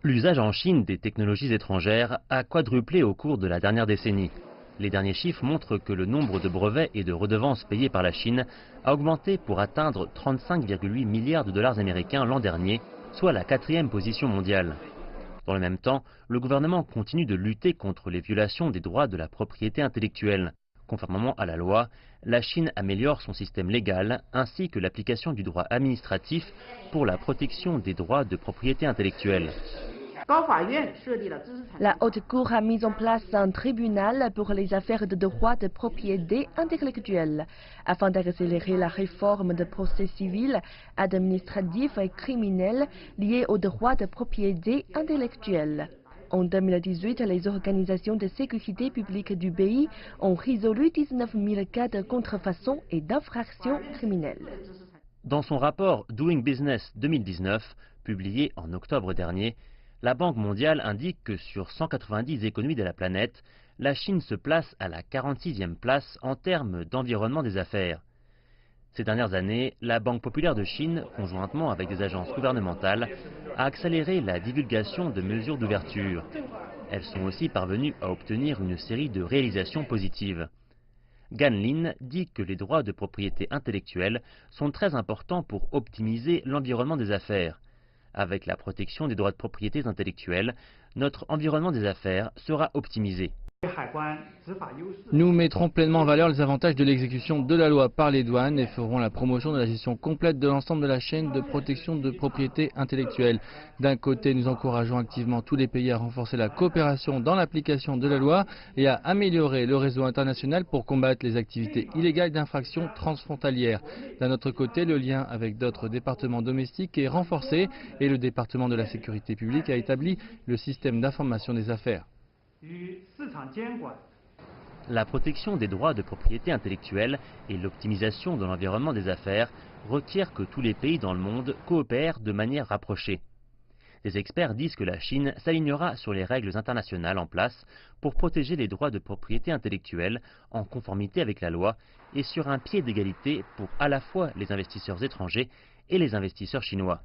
L'usage en Chine des technologies étrangères a quadruplé au cours de la dernière décennie. Les derniers chiffres montrent que le nombre de brevets et de redevances payés par la Chine a augmenté pour atteindre 35,8 milliards de dollars américains l'an dernier, soit la 4e position mondiale. Dans le même temps, le gouvernement continue de lutter contre les violations des droits de la propriété intellectuelle. Conformément à la loi, la Chine améliore son système légal ainsi que l'application du droit administratif pour la protection des droits de propriété intellectuelle. La Haute Cour a mis en place un tribunal pour les affaires de droit de propriété intellectuelle, afin d'accélérer la réforme des procès civils, administratifs et criminels liés aux droits de propriété intellectuelle. En 2018, les organisations de sécurité publique du pays ont résolu 19 000 cas de contrefaçon et d'infractions criminelles. Dans son rapport Doing Business 2019, publié en octobre dernier, la Banque mondiale indique que sur 190 économies de la planète, la Chine se place à la 46e place en termes d'environnement des affaires. Ces dernières années, la Banque populaire de Chine, conjointement avec des agences gouvernementales, a accéléré la divulgation de mesures d'ouverture. Elles sont aussi parvenues à obtenir une série de réalisations positives. Gan Lin dit que les droits de propriété intellectuelle sont très importants pour optimiser l'environnement des affaires. Avec la protection des droits de propriété intellectuelle, notre environnement des affaires sera optimisé. Nous mettrons pleinement en valeur les avantages de l'exécution de la loi par les douanes et ferons la promotion de la gestion complète de l'ensemble de la chaîne de protection de propriété intellectuelle. D'un côté, nous encourageons activement tous les pays à renforcer la coopération dans l'application de la loi et à améliorer le réseau international pour combattre les activités illégales d'infraction transfrontalières. D'un autre côté, le lien avec d'autres départements domestiques est renforcé et le département de la sécurité publique a établi le système d'information des affaires. La protection des droits de propriété intellectuelle et l'optimisation de l'environnement des affaires requièrent que tous les pays dans le monde coopèrent de manière rapprochée. Les experts disent que la Chine s'alignera sur les règles internationales en place pour protéger les droits de propriété intellectuelle en conformité avec la loi et sur un pied d'égalité pour à la fois les investisseurs étrangers et les investisseurs chinois.